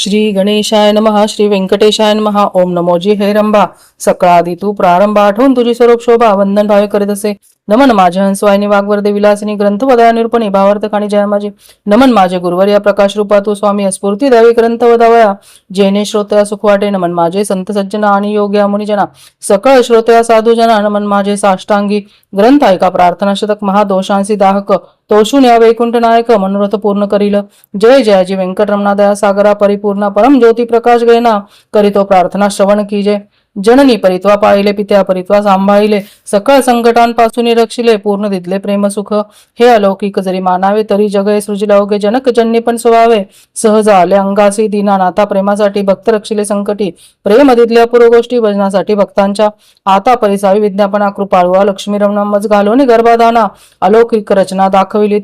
श्री गणेशाय नमः. श्री व्यंकटेशाय नमः. ओम नमोजी हे रंभा. सकळादी तू प्रारंभ आठवून तुझी स्वरूप शोभा वंदन भावे करीत असे. नमन माझे हंसवाहिनी वाग्वरदे विलासिनी ग्रंथ वदया निरूपणी भावार्थ खाणी जय माझे. नमन माझे गुरुवर या प्रकाश रूपा तू स्वामी स्फूर्ती द्यावी ग्रंथ वदावया जेने श्रोतया सुख वाटे. नमन माझे संत सज्जना आणि योग्य मुनिजना सकळ श्रोतया साधुजना. नमन माझे साष्टांगी ग्रंथ ऐका प्रार्थना शतक महादोषांसी दाहक तोषून या वैकुंठ नायक मनोरथ पूर्ण करील. जय जयाजी व्यंकटरमणा दया सागरा परिपूर्ण परम ज्योती प्रकाश गैना करीतो प्रार्थना श्रवण कीजे. जननी परित्वा पाळिले पित्या परित्वा सांभाळिले सकळ संकटांपासून रक्षिले पूर्ण दिदले प्रेम सुख. हे अलौकिक जरी मानावे तरी जगय सृजिले अवघे जनक जन्य पण स्वभावे सहज आले अंगासी दीनानाथा प्रेमासाठी भक्त रक्षिले संकटी. प्रेम दिदले अपूर्व गोष्टी भजनासाठी भक्तांच्या आता परिसावी विज्ञापना कृपाळुआ लक्ष्मी रमण मज घालोनी गर्भाधाना अलौकिक रचना दाखविली.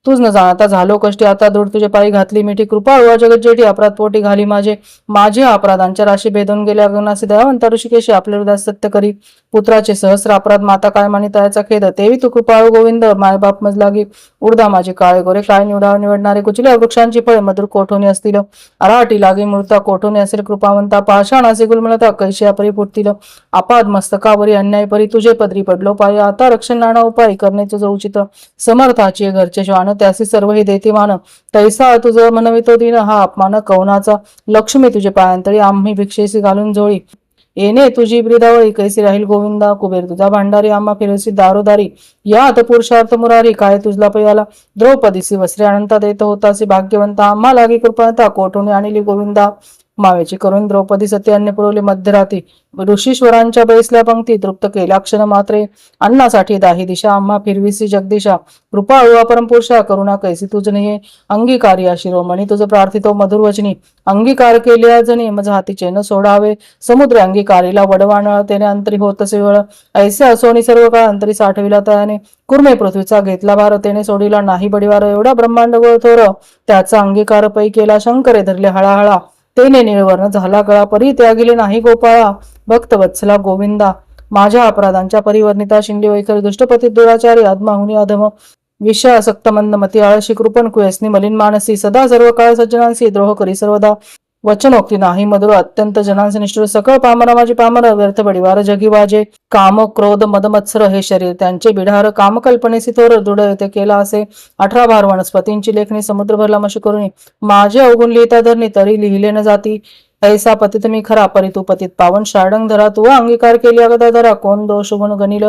तूच न जाणता झालो कष्टी आता दृढ तुझे पायी घातली मिठी कृपा जगत जेठी अपराध पोटी घाली माझे अपराधांच्या राशी भेदून गेल्या गगनासी दयावंता ऋषिकेशी आपले हृदय सत्य करी. पुत्राचे सहस्र अपराध माता काय मानी तयाचा खेद तेवी तू कृपाळू गोविंद मायबाप मज लागी. उडदा माझे काळे गोरे काय निवडणारे कुचल्या वृक्षांची फळे मधुर कोठोनी असतील. अराटी लागी मृता कोठोनी असेल कृपावंता पाषाण असे गुलमलता कैशिया परी फुटतील. अपाद मस्तकावरी अन्याय परी तुझे पदरी पडलो पाय आता रक्षण नाना उपाय करणे तुझं उचित. समर्थाची घरचे श्वान त्यासी सर्व ही देती मान तैसा तुझं मनवितो दिन हा अपमान कवनाचा. लक्ष्मी तुझे पायांतळी आम्ही भिक्षेसी घालून जोळी. येणे तुझी ब्रिदावळी कैसी राहील गोविंदा. कुबेर तुझा भांडारी आम्हा फिरसी दारोदारी. यात पुरुषार्थ मुरारी काय तुझला पयाला. द्रौपदीसी वस्त्रे अनंता देत होतासी भाग्यवंता आम्हा लागी कृपाता कोठून आणली गोविंदा. मावेची करून द्रौपदी सती अन्न पुरवले मध्यरात्री. ऋषीश्वरांच्या बैसल्या पंक्ती तृप्त केल्या क्षण मात्रे. अन्नासाठी दाही दिशा आम्हा फिरविसी जगदिशा. कृपा अळुआ परमपुरुषा करुणा कैसी तुझ नाही. अंगीकारी शिरोमणी तुझ प्रार्थितो मधुर वचनी. अंगीकार केल्या जणी मज हातीचे न सोडावे. समुद्र अंगीकारीला वडवानळ तेने अंतरी होतसे वळ. ऐसे असोनी सर्व काळ अंतरी साठविला तयाने. कुर्मे पृथ्वीचा घेतला भार तेने सोडिला नाही बडिवार. एवढा ब्रह्मांड गोळ थोर त्याचा अंगीकार पै केला शंकरे धरले हळाहळा. तेने निळवर्ण झाला गळा परी त्यागिले नाही गोपाळा. भक्त वत्सला गोविंदा माझ्या अपराधांच्या परिवर्णिता शिंदे वैखरी दुष्टपती दुराचारी आत्माहुनी अधम विषयासक्त मंदमती आळशी कृपण कुयसनी मलिन मानसी. सदा सर्व काळ सज्जनांसी द्रोह करी सर्वदा. वचनोक्ती नाही मधुर अत्यंत जनांचे निष्ठुर. सकळ पामरा माझी पामर व्यर्थ बडिवार जगी वाजे. काम क्रोध मदमत्सर हे शरीर त्यांचे बिढार. कामकल्पनेसी थोर दृढ ते केला असे. 18 भार वनस्पतींची लेखणी समुद्र भरला मशी करुणी. माझे अवगुण लिहिता धरणी तरी लिहिले न जाती. ऐसा पतित मी खरा परी तू पतित पावन शार्डंग धरा. तू अंगीकार केली अगदा धरा कोण दोष गुण गणिल.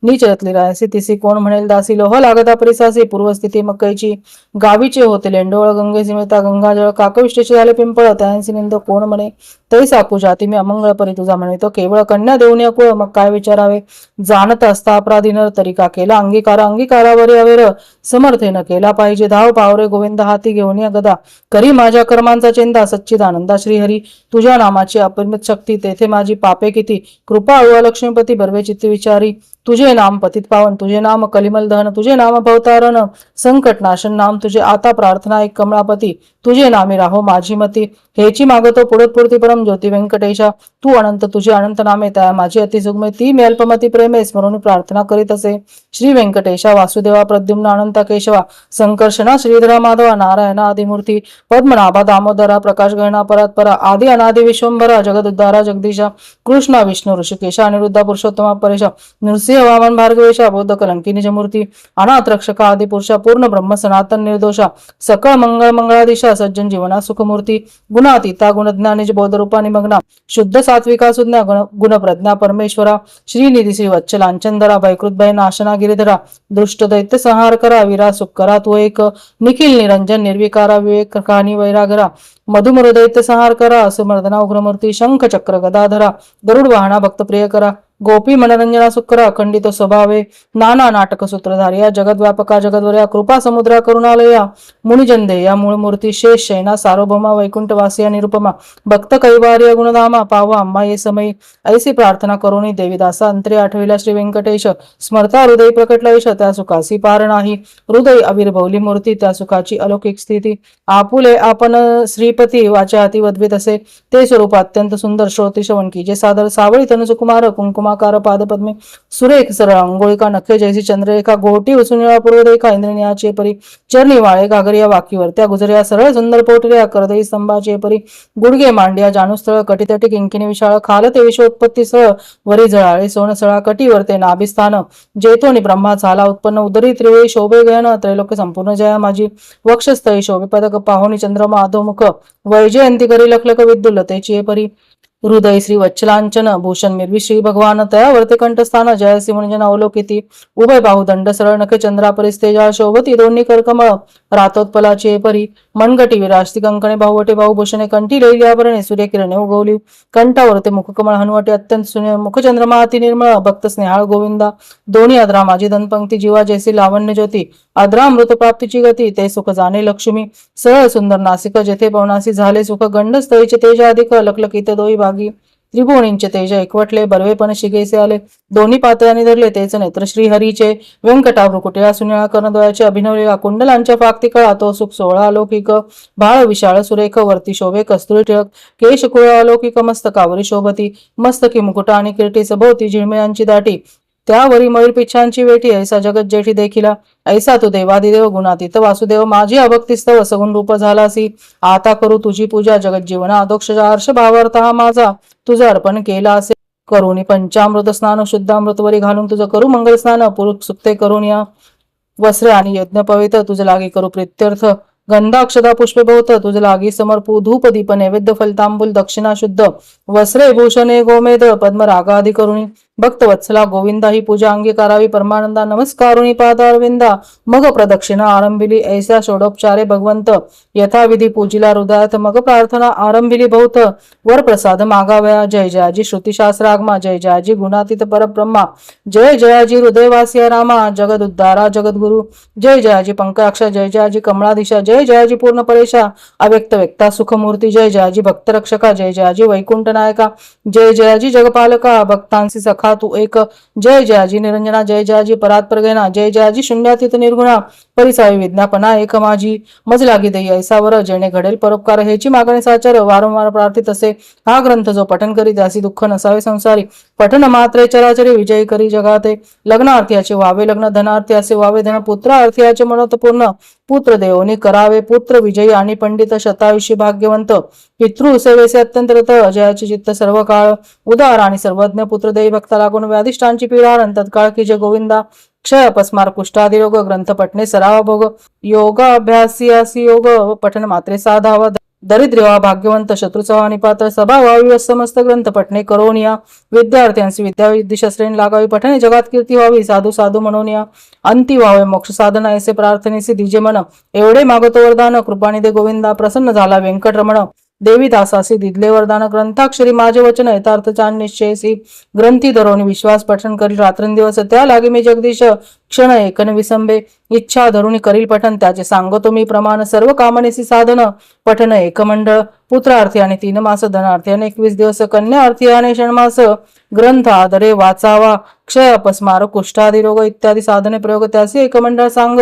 नीच रतली रायसी तिसी कोण म्हणेल दासी. लोह लागता परिसासी पूर्वस्थिती मक्कईची. गावीचे होते लेंडोळ गंगेसी मिळता गंगाजळ. काकविष्टेचे झाले पिंपळ त्यांसी निंद कोण म्हणे. तैसा जाती मी अमंगळ परी तुझा म्हणतो. केवळ कन्या देऊन या कुळ मग काय विचारावे. जाणत असता अपराधी नर तरी का केला अंगीकार. अंगीकारावरी अवेर समर्थे न केला पाहिजे. धाव पावरे गोविंद हाती घेऊन या गदा. करी माझ्या कर्मांचा चेंदा सच्चिदानंदा श्रीहरी. तुझ्या नामाची अपरिमित शक्ती तेथे माझी पापे किती. कृपा अळुआ लक्ष्मीपती बर्वे चित्ती विचारी. तुझे नाम पतित पावन तुझे नाम कलिमल दहन. तुझे नाम भवतारण संकट नाशन नाम तुझे आता प्रार्थना एक कमळापती. तुझे नामे राहो माझी मती हेची मागतो पुढत पुरती परम ज्योती व्यंकटेशा. तू अनंत तुझे अनंत नामे त्या माझी अतिसुगमे ती मी अल्पमती प्रेमे स्मरून प्रार्थना करीत असे. श्री व्यंकटेशा वासुदेवा प्रद्युम्न अनंता केशवा संकर्षणा श्रीधरा माधवा नारायणा आदिमूर्ती पद्मनाभा दामोदरा प्रकाश गहना परात्परा आदि अनादि विश्वंभरा जगद उद्धारा जगदीशा कृष्णा विष्णू ऋषिकेशा अनिरुद्धा पुरुषोत्तमा परेशा नृसिंह वामन भार्गवेशा बौद्ध कलंकिनी मूर्ती अनाथ रक्षका आदि पुरुषा पूर्ण ब्रह्म सनातन निर्दोषा सकळ मंगळ मंगळादिशा सज्जन जीवना सुखमूर्ती गुणातीता गुणज्ञानिज बोध रूपा निमग्ना शुद्ध सात्विका सुज्ञा गुण प्रज्ञा परमेश्वरा श्रीनिधी श्री वत्सलांचंदरा भयकृत भय नाशना गिरिधरा दृष्ट दैत्य संहार करा वीरा सुख करा तू एक निखिल निरंजन निर्विकारा विवेक कानी वैरागरा मधुमर दैत्य संहार करा असुमर्दना उग्रमूर्ती शंख चक्र गदाधरा गरुड वाहना भक्त प्रिय करा गोपी मनरंजना सुकरा अखंडित स्वभावे नाना नाटक सूत्रधार्या जगद व्यापका जगद्वर्या कृपा समुद्रा करुणालया मुनिजंदे या मूळ मूर्ती शेष शैना सार्वभौमा वैकुंठवासिया निरुपमा भक्त कैवार्य गुणधामा पावा अम्मा ये समय ऐसी प्रार्थना करुणी देवीदासा अंतरे आठविला श्री व्यंकटेश स्मरता हृदय प्रकटला यश त्या सुखासी पार नाही हृदय अविर्भवली मूर्ती त्या सुखाची अलौकिक स्थिती आपुले आपण श्रीपती वाचा हाती वदवित असे ते स्वरूप अत्यंत सुंदर श्रोती श्रवण की जे सादर सावळी तनु सुकुमार कुंकुम सोमाकार पादपद्मे सुरेख सरळ अंघोळिका नखे जैसी चंद्ररेखा गोटी वसुनिळा पूर्वरेखा इंद्रियाचे परी चरणी वाळे घागरिया वाकीवर त्या गुजरिया सरळ सुंदर पोटऱ्या करदई स्तंभाचे परी गुडगे मांडिया जानुस्थळ कटितटी किंकिणी विशाळ खालते विश्वोत्पत्ती सळ वरी जळाळे सोनसळा कटीवरते नाभिस्थान जेतोनी ब्रह्मा झाला उत्पन्न उदरी त्रिवेळी शोभे गयन त्रैलोक्य संपूर्ण जया माझी वक्षस्थळी शोभे पदक पाहुणी चंद्रमा अधोमुख वैजयंती करी लखलख विद्युल्लतेची परी हृदय श्री वच्छलांचन भूषण मिरवी श्री भगवान तया वर्ते कंठस्थान जयसी मुनिजन अवलोकिती उभय बाहुदंड सरळ नखे चंद्रा परिस्तेजा शोभती दोन्ही करकमळ रातोत्पलाची परी मनगटी विराजती कंकणे बाहुवटे बाहुभूषणे कंठी लैली आभरणे सूर्यकिरणे उगवली कंठावरते मुखकमळ हनुवटे अत्यंत सुने मुखचंद्रमा अति निर्मळ भक्त स्नेहाळ गोविंदा दोन्ही अद्रा माझी दनपंक्ती जीवा जैसी लावण्य ज्योती अद्रा अमृत प्राप्तीची गती ते सुख जाणे लक्ष्मी सरळ सुंदर नासिक जेथे पवनासी झाले सुख गंडस्थळीचे तेज अधिक लखलखीत दोई भागी त्रिभुवनींचे तेज एकवटले बर्वेपण शिगेसे आले दोन्ही पातळ्यांनी धरले तेच नेत्र श्रीहरीचे व्यंकटा भ्रुकुटिया सुनिळा कर्णद्वयाचे अभिनवलेला कुंडलांच्या फाक्ती कळा तो सुख सोहळा अलौकिक भाळ विशाळ सुरेख वरती शोभे कस्तुरी टिळक केश कुळ अलौकिक मस्तकावरी शोभती मस्तकी मुकुट आणि किरटी सभोवती झिळमिळांची दाटी त्यावरी मयूर पिच्छांची वेटी ऐसा जगत जेठी देखिला ऐसा तू देवादिदेव गुणातीत वासुदेव माझी अभक्तिस्तव सगुण रूप झालासी आता करू तुझी पूजा जगत जीवना अदोक्ष हर्ष भावार्थ हा माझा तुझं अर्पण केला असे करुणी पंचामृत स्नान शुद्धामृतवरी घालून तुझं करू मंगल स्नान पुरुष सुक्ते करून या वस्त्रे आणि यज्ञ पवित्र तुझं लागी करू प्रित्यर्थ गंधाक्षदा पुष्पे बहुत तुझ लागी समर्पू धूप दीप नैवेद्य फलतांबूल दक्षिणा शुद्ध वस्त्रे भूषणे गोमेद पद्म रागादी करुणी भक्त वत्सला गोविंदा ही पूजा अंगी करावी परमानंदा नमस्कारुणी पादारविंदा मग प्रदक्षिणा आरंभिली ऐसा षोडोपचारे भगवंत यथाविधी पूजिला हृदयात मग प्रार्थना आरंभिली बहुत वर प्रसाद मागावया जय जयाजी श्रुतिशास्त्र आगमा जय जयाजी गुणातीत परब्रह्मा जय जयाजी हृदयवासिया रामा जगद उद्धारा जगद्गुरु जय जयाजी पंकजाक्ष जय जयाजी कमळाधीशा जय जयाजी पूर्ण परेशा अव्यक्त व्यक्ता सुखमूर्ती जय जयाजी भक्त रक्षका जय जयाजी वैकुंठ नायका जय जयाजी जगपालका भक्तांसी सखा तू एक जय जयाजी निरंजना जय जयाजी परात्पर गैना जय जयाजी शून्यातीत निर्गुणा परिसावी विज्ञापना एक माझी मज लागी देई ऐसावर जेणे घडेल परोपकार हेची मागणी साचार वारंवार प्रार्थित असे हा ग्रंथ जो पठन करी त्यासी दुःख नसावे संसारी पठन मात्रे चराचरी विजयी करी जगाते लग्नार्थीयाचे व्हावे लग्न धनार्थी असे व्हावे धन पुत्रार्थीयाचे मनोत पूर्ण पुत्र देवनी करावे पुत्र विजयी आणि पंडित शतायुषी भाग्यवंत पितृ सेवेचे अत्यंत रत जयाचे चित्त सर्व काळ उदार आणि सर्वज्ञ पुत्र देवी भक्ता लागून व्याधिष्ठांची पीडा हरण तत्काळ की जय गोविंदा क्षय अपस्मार कुष्ठादी रोग ग्रंथ पठणे सराव भोग योगाभ्यासी योग पठन मात्रे साधावा दरिद्र्यवा भाग्यवंत शत्रुचा निपात्र सभा व्हावी समस्त ग्रंथ पठणे करोनिया विद्यार्थ्यांची विद्याविद्या शस्त्रेने लागावी पठणे जगात कीर्ती व्हावी साधू साधू म्हणून या अंती व्हावे मोक्ष साधना ऐसे प्रार्थनेसी दिजे मन एवढे मागतो वरदान कृपाणी दे गोविंदा प्रसन्न झाला व्यंकटरमण देवी दासासी दिदले वरदान ग्रंथाक्षरी माझे वचन यथार्थ चान निश्चयसी ग्रंथी धरोनी विश्वास पठन करील रात्रंदिवस त्या लागे मी जगदीश क्षण एकन विसंबे इच्छा धरुणी करील पठन त्याचे सांगतो मी प्रमाण सर्व कामनेसी साधन पठन एकमंडळ पुत्रार्थी आणि 3 मास धनार्थी आणि 21 दिवस कन्यार्थी आणि षण्मास ग्रंथ आदरे वाचावा क्षय अपस्मार कुष्ठादी रोग इत्यादी साधने प्रयोग त्याचे एकमंडळ सांग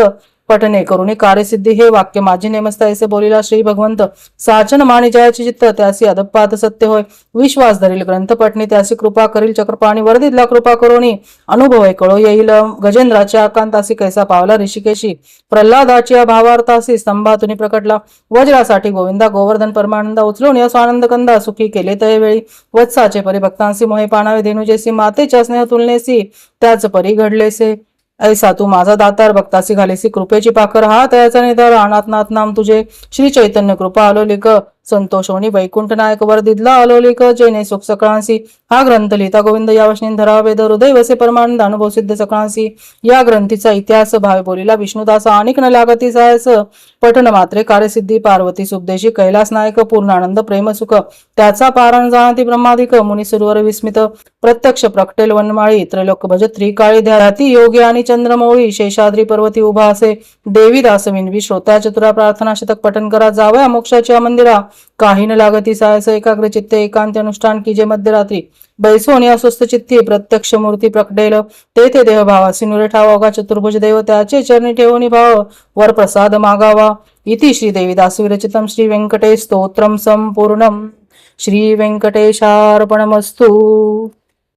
पठने करुणी कार्यसिद्धी हे वाक्य माझे नेमस्त ऐसे बोलिला श्री भगवंत साचन मानी जयाचे चित्त त्यासी अदपात सत्य होय विश्वास धरील ग्रंथ पठणी त्यासी कृपा करील चक्रपाणी वरदितला कृपा करोनी अनुभव कळो येईल गजेंद्राची आकांतासी कैसा पावला ऋषिकेशी प्रल्हादाची भावार्थासी स्तंभातुनी प्रकटला वज्रासाठी गोविंदा गोवर्धन परमानंदा उचलून या स्वानंद कंदा सुखी केले तयवेळी वत्साचे परिभक्तांसी मोहे पाणावे धेनुजेसी मातेच्या स्नेह तुलनेसी त्याच परी घडलेसे ऐसा तू माझा दातार भक्तासी घालेसी कृपेची पाकर हा तयाचा निधार अनाथ नाथ नाम तुझे श्री चैतन्य कृपा अलोलिक संतोषोनी वैकुंठ नायक वरदिदला अलोलिक जैने सुख सकळांसी हा ग्रंथ लिहिता गोविंद या वचनी धरा वेद हृदय वसे परमानंद अनुभव सिद्ध सकळांसी या ग्रंथीचा इतिहास भावे बोलिला विष्णुदासा अनेक न लागती सायस पठन मात्रे कार्यसिद्धी पार्वती सुखदेशी कैलास नायक पूर्णानंद प्रेम सुख त्याचा पारण जाणती ब्रह्मादिक मुनी सुरवर विस्मित प्रत्यक्ष प्रकटेल वनमाळी त्रैलोक भज त्रिकाळी ध्याती योगी आणि चंद्रमौळी शेषाद्री पर्वती उभा असे देवी दास विनवी श्रोत्या चतुरा प्रार्थना शतक पठन करा जावया मोक्षाच्या मंदिरा काही न लागती सायस एकाग्र चित्ते एकांत अनुष्ठान की जे मध्यरात्री बैसोन या स्वस्थ चित्ती प्रत्यक्ष मूर्ती प्रकटेल ते देह भावासी नुरे ठावा चतुर्भुज देव त्याचे चरणी ठेवणी भाव वर प्रसाद मागावा इति श्री देवीदास विरचितम श्री व्यंकटेश स्तोत्रम संपूर्णम श्री व्यंकटेशार्पणमस्तु।